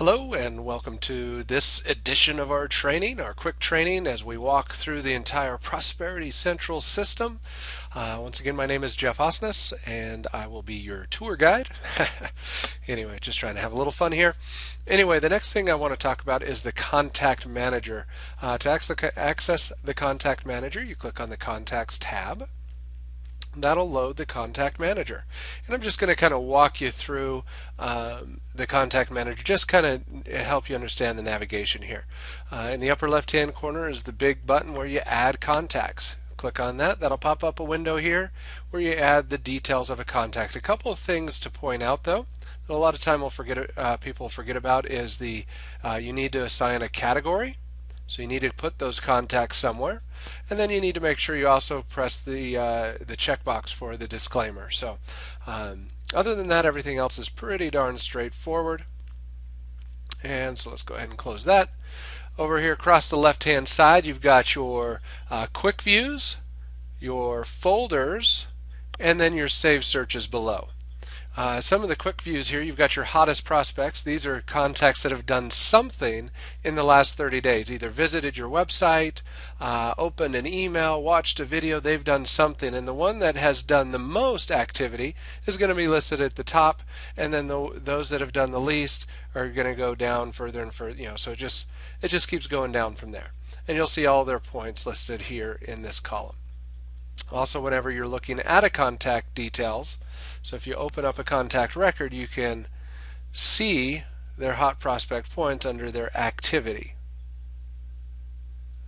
Hello and welcome to this edition of our training, our quick training as we walk through the entire Prosperity Central system. Once again, my name is Jeff Osnes and I will be your tour guide. Anyway, just trying to have a little fun here. Anyway, the next thing I want to talk about is the Contact Manager. To access the Contact Manager, you click on the Contacts tab. That'll load the Contact Manager. And I'm just going to kind of walk you through the Contact Manager, just kind of help you understand the navigation here. In the upper left hand corner is the big button where you add contacts. Click on that. That'll pop up a window here where you add the details of a contact. A couple of things to point out though that a lot of time people forget about is you need to assign a category. So you need to put those contacts somewhere, and then you need to make sure you also press the checkbox for the disclaimer. So other than that, everything else is pretty darn straightforward. And so let's go ahead and close that. Over here across the left hand side, you've got your quick views, your folders, and then your saved searches below. Some of the quick views here, you've got your hottest prospects. These are contacts that have done something in the last 30 days, either visited your website, opened an email, watched a video. They've done something, and the one that has done the most activity is going to be listed at the top, and then those that have done the least are going to go down further and further. So it just keeps going down from there, and you'll see all their points listed here in this column. Also, whenever you're looking at a contact details, so if you open up a contact record, you can see their hot prospect points under their activity.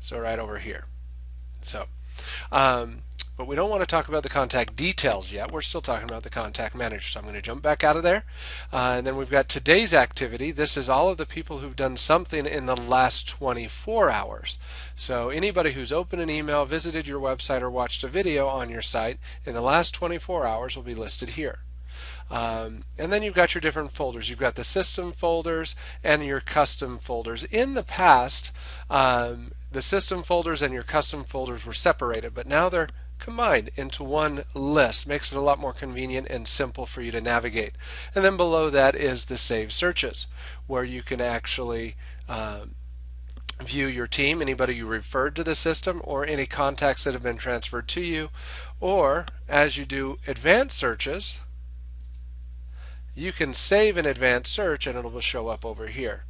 So right over here. So, but we don't want to talk about the contact details yet. We're still talking about the Contact Manager. So I'm going to jump back out of there. And then we've got today's activity. This is all of the people who've done something in the last 24 hours. So anybody who's opened an email, visited your website, or watched a video on your site in the last 24 hours will be listed here. And then you've got your different folders. You've got the system folders and your custom folders. In the past, the system folders and your custom folders were separated, but now they're combined into one list. Makes it a lot more convenient and simple for you to navigate. And then below that is the saved searches, where you can actually view your team, anybody you referred to the system, or any contacts that have been transferred to you. Or as you do advanced searches, you can save an advanced search and it will show up over here.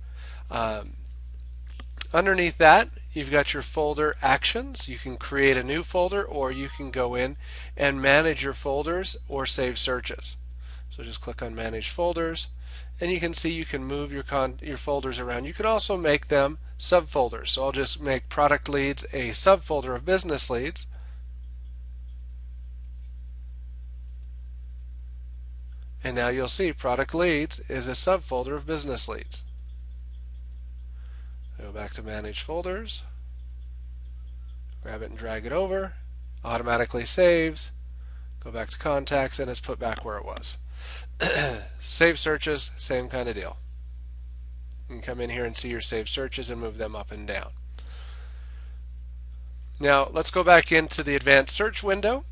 Underneath that, you've got your folder actions. You can create a new folder, or you can go in and manage your folders or save searches. So just click on Manage Folders, and you can see you can move your folders around. You can also make them subfolders. So I'll just make Product Leads a subfolder of Business Leads. And now you'll see Product Leads is a subfolder of Business Leads. Go back to Manage Folders, grab it and drag it over, automatically saves, go back to Contacts, and it's put back where it was. Save searches, same kind of deal. You can come in here and see your saved searches and move them up and down. Now let's go back into the advanced search window.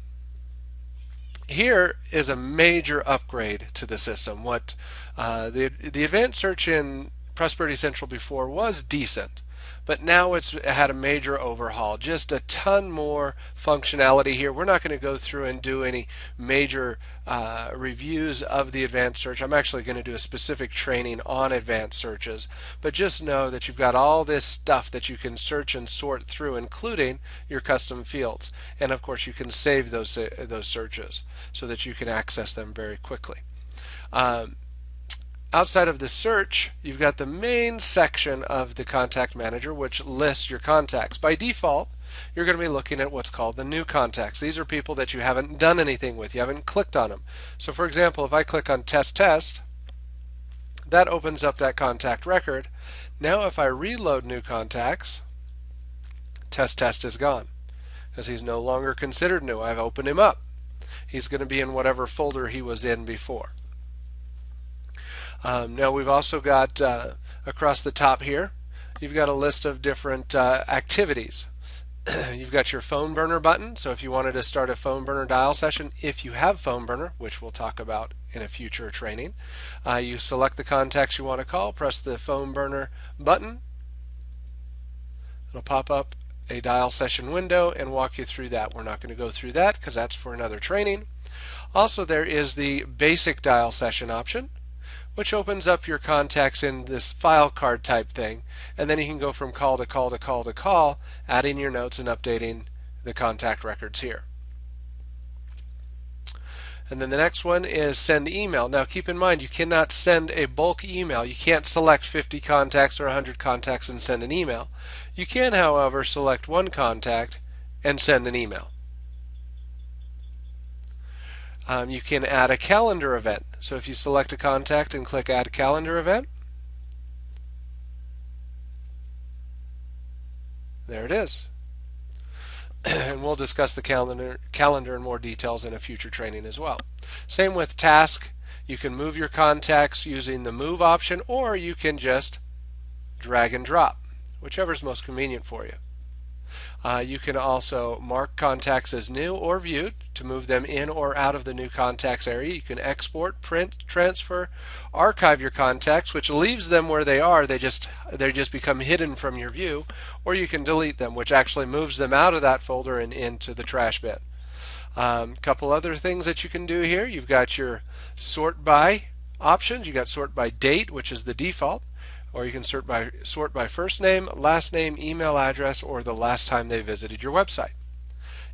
Here is a major upgrade to the system. What the advanced search in Prosperity Central before was decent, but now it's had a major overhaul. Just a ton more functionality here. We're not going to go through and do any major reviews of the advanced search. I'm actually going to do a specific training on advanced searches, but just know that you've got all this stuff that you can search and sort through, including your custom fields. And of course you can save those searches so that you can access them very quickly. Outside of the search, you've got the main section of the Contact Manager, which lists your contacts. By default, you're going to be looking at what's called the new contacts. These are people that you haven't done anything with. You haven't clicked on them. So for example, if I click on Test Test, that opens up that contact record. Now if I reload new contacts, Test Test is gone, because he's no longer considered new. I've opened him up. He's going to be in whatever folder he was in before. Now we've also got across the top here, you've got a list of different activities. You've got your phone burner button. So if you wanted to start a phone burner dial session, if you have phone burner, which we'll talk about in a future training, you select the contacts you want to call, press the phone burner button. It'll pop up a dial session window and walk you through that. We're not going to go through that because that's for another training. Also, there is the basic dial session option, which opens up your contacts in this file card type thing, and then you can go from call to call to call to call, adding your notes and updating the contact records here. And then the next one is send email. Now keep in mind, you cannot send a bulk email. You can't select 50 contacts or 100 contacts and send an email. You can, however, select one contact and send an email. You can add a calendar event. So if you select a contact and click Add Calendar Event, there it is. And we'll discuss the calendar in more details in a future training as well. Same with task. You can move your contacts using the move option, or you can just drag and drop, whichever is most convenient for you. You can also mark contacts as new or viewed to move them in or out of the new contacts area. You can export, print, transfer, archive your contacts, which leaves them where they are. They just become hidden from your view. Or you can delete them, which actually moves them out of that folder and into the trash bin. Couple other things that you can do here. You've got your sort by options. You've got sort by date, which is the default. Or you can sort by first name, last name, email address, or the last time they visited your website.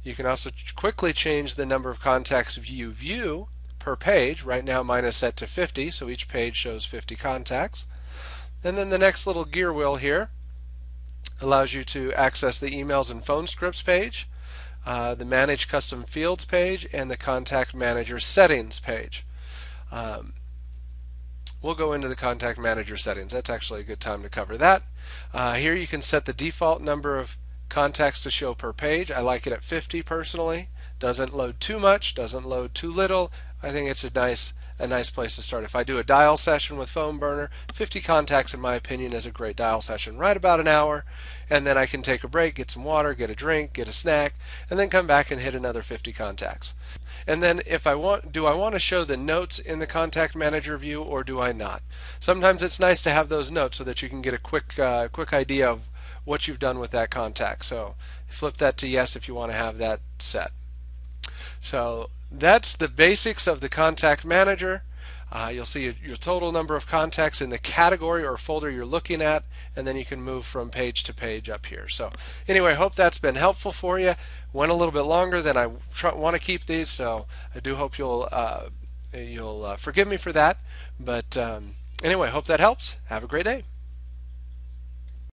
You can also quickly change the number of contacts you view per page. Right now mine is set to 50, so each page shows 50 contacts. And then the next little gear wheel here allows you to access the emails and phone scripts page, the manage custom fields page, and the contact manager settings page. We'll go into the contact manager settings. That's actually a good time to cover that. Here you can set the default number of contacts to show per page. I like it at 50 personally. Doesn't load too much, doesn't load too little. I think it's a nice place to start. If I do a dial session with phone burner, 50 contacts in my opinion is a great dial session. Right about an hour, and then I can take a break, get some water, get a drink, get a snack, and then come back and hit another 50 contacts. And then if I want, do I want to show the notes in the contact manager view or do I not? Sometimes it's nice to have those notes so that you can get a quick idea of what you've done with that contact. So flip that to yes if you want to have that set. So that's the basics of the contact manager. You'll see your total number of contacts in the category or folder you're looking at, and then you can move from page to page up here. So anyway, I hope that's been helpful for you. Went a little bit longer than I want to keep these, so I do hope you'll forgive me for that. But anyway, hope that helps. Have a great day.